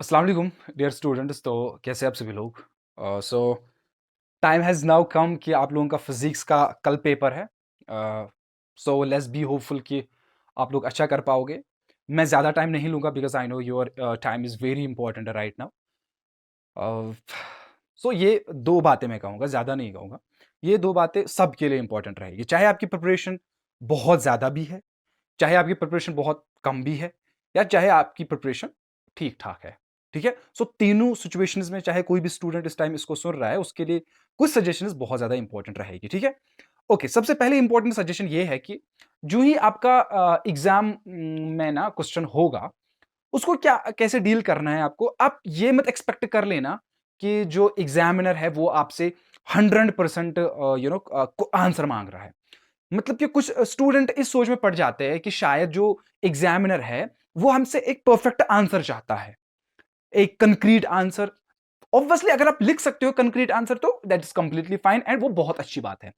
अस्सलाम वालेकुम dear students. तो कैसे आप सभी लोग। सो टाइम हैज़ नाउ कम कि आप लोगों का फिजिक्स का कल पेपर है। सो लेट्स बी होपफुल कि आप लोग अच्छा कर पाओगे। मैं ज़्यादा टाइम नहीं लूँगा because I know your time is very important right now. So ये दो बातें मैं कहूँगा, ज़्यादा नहीं कहूँगा। ये दो बातें सबके लिए इंपॉर्टेंट रहेगी, चाहे आपकी प्रिपरेशन बहुत ज़्यादा भी है, चाहे आपकी प्रिपरेशन बहुत कम भी है, या चाहे आपकी प्रिपरेशन ठीक ठाक है। ठीक है, सो तीनों सिचुएशंस में चाहे कोई भी स्टूडेंट इस टाइम इसको सुन रहा है, उसके लिए कुछ सजेशंस बहुत ज्यादा इंपॉर्टेंट रहेगी। ठीक है, ओके। सबसे पहले इंपॉर्टेंट सजेशन ये है कि जो ही आपका एग्जाम में ना क्वेश्चन होगा, उसको क्या कैसे डील करना है आपको। आप ये मत एक्सपेक्ट कर लेना कि जो एग्जामिनर है वो आपसे 100% आंसर मांग रहा है। मतलब कि कुछ स्टूडेंट इस सोच में पड़ जाते हैं कि शायद जो एग्जामिनर है वो हमसे एक परफेक्ट आंसर चाहता है, एक कंक्रीट आंसर। ऑब्वियसली अगर आप लिख सकते हो कंक्रीट आंसर तो that is completely fine and वो बहुत अच्छी बात है।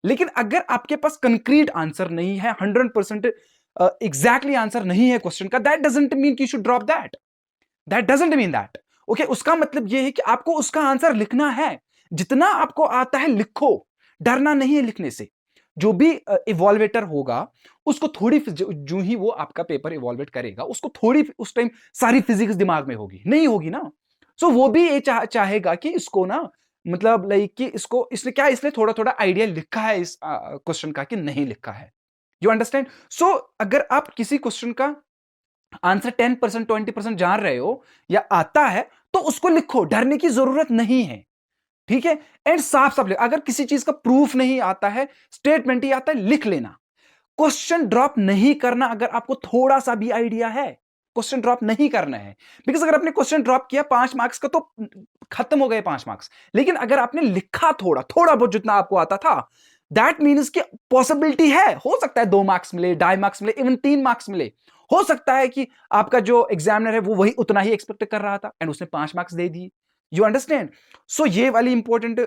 लेकिन अगर आपके पास कंक्रीट आंसर नहीं है, 100% एग्जैक्टली आंसर नहीं है क्वेश्चन का, दैट डजंट मीन कि you should drop that. That doesn't mean that. Okay, उसका मतलब यह है कि आपको उसका आंसर लिखना है। जितना आपको आता है लिखो, डरना नहीं है लिखने से। जो भी इवॉल्वेटर होगा उसको थोड़ी जो ही वो आपका पेपर इवॉल्वेट करेगा, उसको थोड़ी उस टाइम सारी फिजिक्स दिमाग में होगी नहीं होगी ना। सो वो भी ये चाहेगा कि इसको ना, मतलब लाइक कि इसको इसने क्या इसलिए थोड़ा थोड़ा आइडिया लिखा है इस क्वेश्चन का कि नहीं लिखा है। You understand. सो अगर आप किसी क्वेश्चन का आंसर 10% 20% जान रहे हो या आता है तो उसको लिखो, डरने की जरूरत नहीं है। ठीक है, एंड साफ साफ अगर किसी चीज का प्रूफ नहीं आता है, स्टेटमेंट ही आता है, लिख लेना। क्वेश्चन ड्रॉप नहीं करना। अगर आपको थोड़ा सा भी आइडिया है, क्वेश्चन ड्रॉप नहीं करना है। बिकॉज अगर आपने क्वेश्चन ड्रॉप किया 5 मार्क्स का तो खत्म हो गए 5 मार्क्स। लेकिन अगर आपने लिखा थोड़ा थोड़ा बहुत जितना आपको आता था, दैट मीन्स कि पॉसिबिलिटी है, हो सकता है 2 मार्क्स मिले, 2.5 मार्क्स मिले, इवन 3 मार्क्स मिले। हो सकता है कि आपका जो एग्जामिनर है वो वही उतना ही एक्सपेक्ट कर रहा था एंड उसने 5 मार्क्स दे दिए। You understand. सो ये वाली इंपॉर्टेंट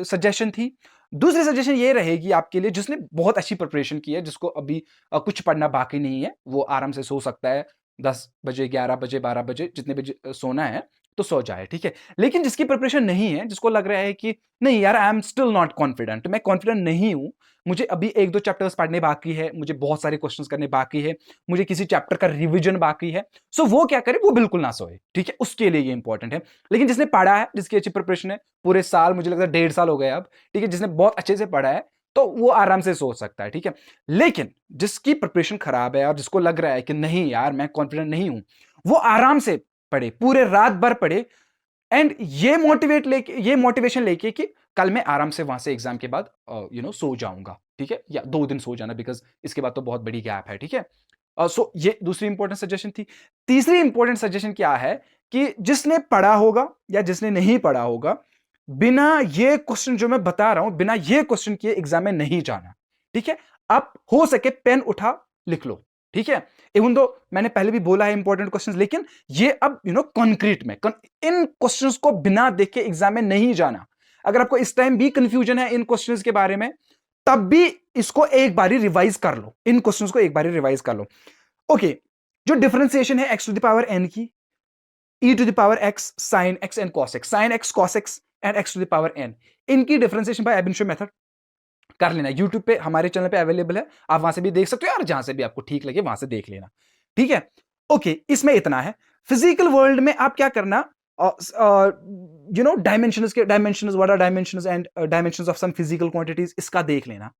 सजेशन थी। दूसरी सजेशन ये रहेगी आपके लिए जिसने बहुत अच्छी प्रिपरेशन की है, जिसको अभी कुछ पढ़ना बाकी नहीं है, वो आराम से सो सकता है। 10 बजे, 11 बजे, 12 बजे, जितने बजे सोना है तो सो जाए। ठीक है, लेकिन जिसकी प्रिपरेशन नहीं है, जिसको लग रहा है कि नहीं यार, I am still not confident, मैं कॉन्फिडेंट नहीं हूं, मुझे अभी 1-2 चैप्टर्स पढ़ने बाकी है, मुझे बहुत सारे क्वेश्चंस करने बाकी है, मुझे किसी चैप्टर का रिवीजन बाकी है। सो वो क्या करे, वो बिल्कुल ना सोए। ठीक है, उसके लिए ये इंपॉर्टेंट है। लेकिन जिसने पढ़ा है, जिसकी अच्छी प्रिपरेशन है, पूरे साल, मुझे लगता है 1.5 साल हो गए अब, ठीक है, जिसने बहुत अच्छे से पढ़ा है तो वो आराम से सोच सकता है। ठीक है, लेकिन जिसकी प्रिपरेशन खराब है और जिसको लग रहा है कि नहीं यार मैं कॉन्फिडेंट नहीं हूं, वो आराम से पढ़े, पूरे रात भर पढ़े एंड ये मोटिवेशन लेके कि कल मैं आराम से वहां से एग्जाम के बाद सो जाऊंगा। ठीक है, या 2 दिन सो जाना, बिकॉज इसके बाद तो बहुत बड़ी गैप है। ठीक है, सो ये दूसरी इंपॉर्टेंट सजेशन थी। तीसरी इंपॉर्टेंट सजेशन क्या है कि जिसने पढ़ा होगा या जिसने नहीं पढ़ा होगा, बिना ये क्वेश्चन जो मैं बता रहा हूं, बिना ये क्वेश्चन किए एग्जाम में नहीं जाना। ठीक है, आप हो सके पेन उठा लिख लो। ठीक है, इवन दो मैंने पहले भी बोला है इंपॉर्टेंट क्वेश्चंस, लेकिन ये अब कॉन्क्रीट में इन क्वेश्चंस को बिना देखे एग्जाम में नहीं जाना। अगर आपको इस टाइम भी कंफ्यूजन है इन क्वेश्चंस के बारे में, तब भी इसको एक बारी रिवाइज कर लो, इन क्वेश्चंस को एक बारी रिवाइज कर लो। ओके, जो डिफरेंशिएशन है x to the power n की, e to the power x sin x and cos x, sin x cos x and x to the power n, इनकी differentiation by ab initio method कर लेना। YouTube पे हमारे channel पे available है, आप वहां से भी देख सकते हो, और जहां से भी आपको ठीक लगे वहां से देख लेना। ठीक है, ओके, इसमें इतना है। फिजिकल वर्ल्ड में आप क्या करना, dimensions, what are dimensions and dimensions of some physical quantities, इसका देख लेना।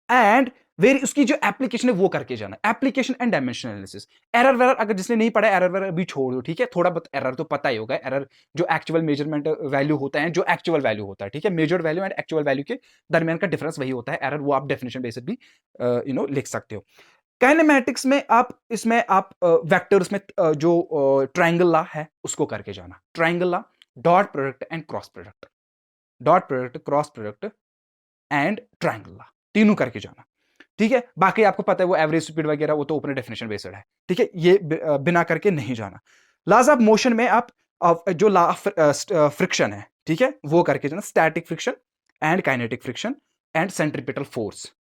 एंड वेरी उसकी जो एप्लीकेशन है वो करके जाना, application and dimension analysis. Error वेरर अगर जिसने नहीं पढ़ा, एरर वेरर भी छोड़ दो। ठीक है, थोड़ा बहुत एरर तो पता ही होगा, एरर जो एक्चुअल मेजरमेंट वैल्यू होता है, जो एक्चुअल वैल्यू होता है। ठीक है, measured value and actual value के दरमियान का डिफरेंस वही होता है एरर, वो आप डेफिनेशन बेसिस भी लिख सकते हो। काइनेमैटिक्स में आप इसमें आप वेक्टर्स में जो ट्रायंगल लॉ है उसको करके जाना। Triangle law, dot product and cross product, dot product, cross product and triangle law, तीनों करके जाना। ठीक है, बाकी आपको पता है वो एवरेज स्पीड वगैरह वो तो अपने डेफिनेशन बेस्ड है। ठीक है, ये बिना करके नहीं जाना। लॉज ऑफ मोशन में आप जो लॉ ऑफ फ्रिक्शन है, ठीक है, वो करके जाना। Static friction and kinetic friction and centripetal force,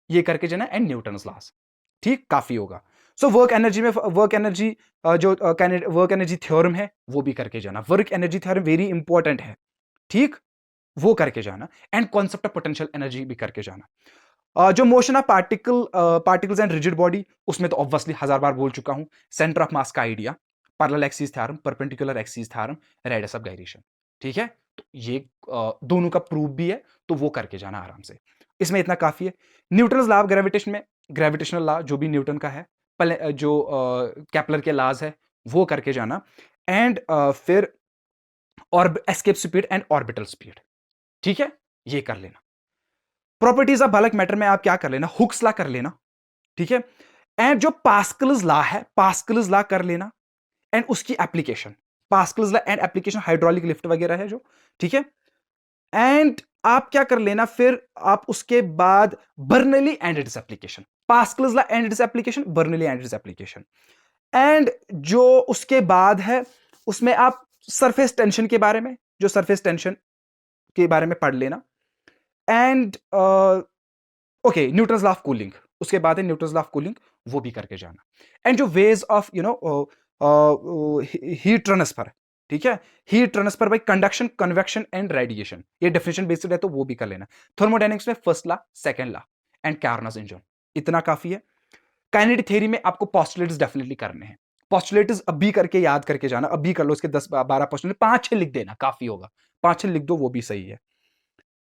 ये करके जाना, एंड न्यूटन्स लॉज। ठीक, काफी होगा। सो वर्क एनर्जी में वर्क एनर्जी जो वर्क एनर्जी थ्योरम है वो भी करके जाना। Work energy theorem very important है, ठीक, वो करके जाना। And concept of potential energy भी करके जाना। जो motion of particles and rigid body, उसमें तो ऑब्वियसली 1000 बार बोल चुका हूं। सेंटर ऑफ मास का idea, parallel axis theorem, perpendicular axis theorem, radius of gyration, ठीक है। तो ये दोनों का प्रूफ भी है, तो वो करके जाना आराम से, इसमें इतना काफी है। न्यूटन लॉ ऑफ ग्रेविटेशन में ग्रेविटेशनल लॉ जो भी न्यूटन का है, जो केपलर के लॉज है वो करके जाना। एंड फिर escape speed and orbital speed, ठीक है, ये कर लेना। प्रॉपर्टीज ऑफ बल्क मैटर में आप क्या कर लेना, हुक्स लॉ कर लेना, ठीक है। एंड जो पास्कल्स लॉ है, पास्कल्स लॉ कर लेना। एंड उसकी application, Pascal's law and application hydraulic lift वगैरह है जो, ठीक है। एंड आप क्या कर लेना फिर, आप उसके बाद Bernoulli and its application, Pascal's law and its application, Bernoulli and its application. And जो उसके बाद है, उसमें आप सरफेस टेंशन के बारे में, जो सरफेस टेंशन के बारे में पढ़ लेना। And okay, Newton's law of cooling, उसके बाद है न्यूटन्स लॉ ऑफ कूलिंग, वो भी करके जाना। एंड जो वेज ऑफ हीट ट्रांसफर, ठीक है, heat transfer by conduction, convection and radiation, ये डेफिनेशन बेस्ड है तो वो भी कर लेना। थर्मोडायनेमिक्स में first law, second law and Carnot's engine, इतना काफी है। काइनेटिक थ्योरी में आपको पोस्टुलेट्स डेफिनेटली करने हैं, पोस्टुलेट्स अभी करके याद करके जाना, अभी कर लो इसके 10-12 पोस्टुलेट, 5-6 लिख देना काफी होगा, 5-6 लिख दो वो भी सही है,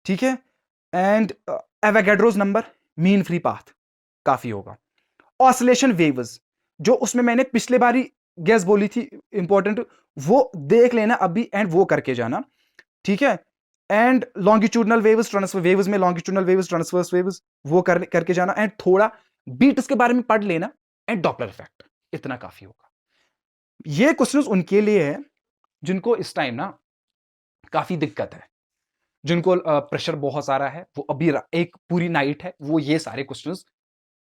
ठीक है। And Avogadro's number, mean free path, काफी होगा। ऑसिलेशन वेव्स, जो उसमें मैंने पिछले बारी गैस बोली थी इंपॉर्टेंट, वो देख लेना अभी एंड वो करके जाना, ठीक है। And longitudinal waves, transfer waves में लॉन्गिट्यूडनल वेव्स, ट्रांसवर्स वेव्स, वो करके जाना। एंड थोड़ा बीट्स के बारे में पढ़ लेना एंड डॉपलर इफेक्ट, इतना काफी होगा। ये क्वेश्चंस उनके लिए है जिनको इस टाइम ना काफी दिक्कत है, जिनको प्रेशर बहुत सारा है, वो अभी एक पूरी नाइट है, वो ये सारे क्वेश्चंस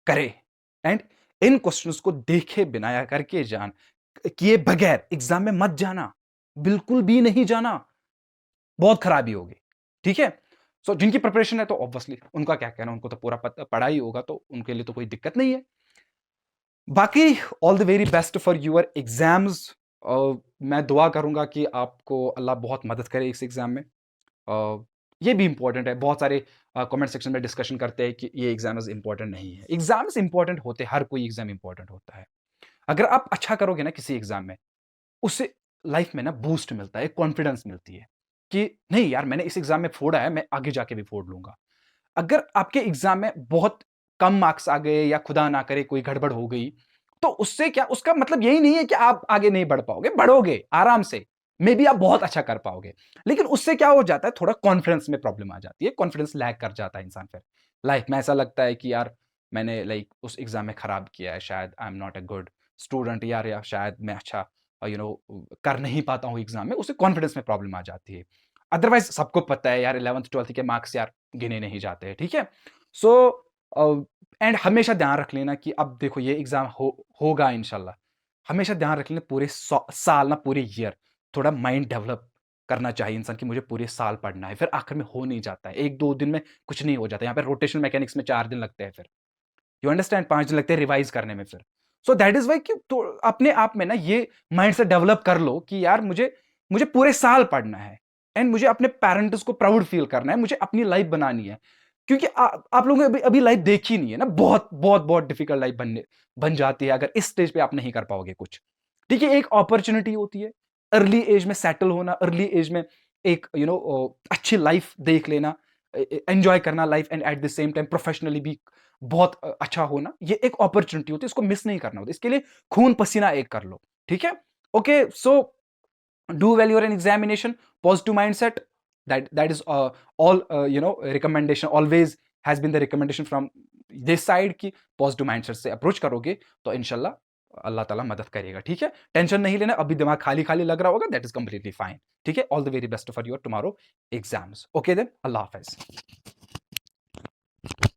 करे। एंड इन क्वेश्चंस को देखे बिना या करके जान किए बगैर एग्जाम में मत जाना, बिल्कुल भी नहीं जाना, बहुत खराबी होगी, ठीक है। सो जिनकी प्रिपरेशन है तो ऑब्वियसली उनका क्या कहना, उनको तो पूरा पढ़ा ही होगा, तो उनके लिए तो कोई दिक्कत नहीं है। बाकी all the very best for your exams. मैं दुआ करूंगा कि आपको अल्लाह बहुत मदद करे इस एग्जाम में। ये भी इंपॉर्टेंट है, बहुत सारे कमेंट सेक्शन में डिस्कशन करते हैं कि ये एग्जाम्स इंपॉर्टेंट नहीं है। एग्जाम्स इंपॉर्टेंट होते, हर कोई एग्जाम इंपॉर्टेंट होता है। अगर आप अच्छा करोगे ना किसी एग्जाम में, उससे लाइफ में ना बूस्ट मिलता है, कॉन्फिडेंस मिलती है कि नहीं यार मैंने इस एग्जाम में फोड़ा है, मैं आगे जाके भी फोड़ लूंगा। अगर आपके एग्जाम में बहुत कम मार्क्स आ गए या खुदा ना करे कोई गड़बड़ हो गई, तो उससे क्या, उसका मतलब यही नहीं है कि आप आगे नहीं बढ़ पाओगे, बढ़ोगे आराम से, मे बी आप बहुत अच्छा कर पाओगे, लेकिन उससे क्या हो जाता है, थोड़ा कॉन्फिडेंस में प्रॉब्लम आ जाती है, कॉन्फिडेंस लैग कर जाता है इंसान। फिर लाइफ में ऐसा लगता है कि यार मैंने लाइक उस एग्जाम में खराब किया है, शायद I am not a good student यार, या शायद मैं अच्छा कर नहीं पाता हूँ एग्जाम में, उससे कॉन्फिडेंस में प्रॉब्लम आ जाती है। अदरवाइज सबको पता है यार 11th 12th के मार्क्स यार गिने नहीं जाते हैं, ठीक है। सो एंड हमेशा ध्यान रख लेना कि अब देखो ये एग्जाम होगा इंशाल्लाह, हमेशा ध्यान रख लेना पूरे साल ना, पूरे ईयर थोड़ा माइंड डेवलप करना चाहिए इंसान की, मुझे पूरे साल पढ़ना है, फिर आखिर में हो नहीं जाता है, 1-2 दिन में कुछ नहीं हो जाता। यहाँ पे रोटेशनल मैकेनिक्स में 4 दिन लगते हैं, फिर यू अंडरस्टैंड, 5 दिन लगते हैं रिवाइज करने में फिर। सो दैट इज वाई कि तो अपने आप में ना ये माइंड से डेवलप कर लो कि यार मुझे मुझे पूरे साल पढ़ना है, एंड मुझे अपने पेरेंट्स को प्राउड फील करना है, मुझे अपनी लाइफ बनानी है। क्योंकि आप लोगों ने अभी लाइफ देखी नहीं है ना, बहुत बहुत बहुत डिफिकल्ट लाइफ बन जाती है अगर इस स्टेज पे आप नहीं कर पाओगे कुछ, ठीक है। एक अपॉर्चुनिटी होती है अर्ली एज में सेटल होना, अर्ली एज में एक अच्छी लाइफ देख लेना, एंजॉय करना life, and at the same time professionally भी बहुत अच्छा होना, ये एक अपॉर्चुनिटी होती है, इसको मिस नहीं करना होता, इसके लिए खून पसीना एक कर लो, ठीक है। Okay, so do well your examination, positive mindset, that is all recommendation always has been the recommendation from this side कि पॉजिटिव माइंडसेट से अप्रोच करोगे तो इंशाल्लाह अल्लाह ताला मदद करेगा, ठीक है। टेंशन नहीं लेना, अभी दिमाग खाली खाली लग रहा होगा, दैट इज कंप्लीटली फाइन, ठीक है। All the very best for your tomorrow exams. Okay then, अल्लाह हाफिज।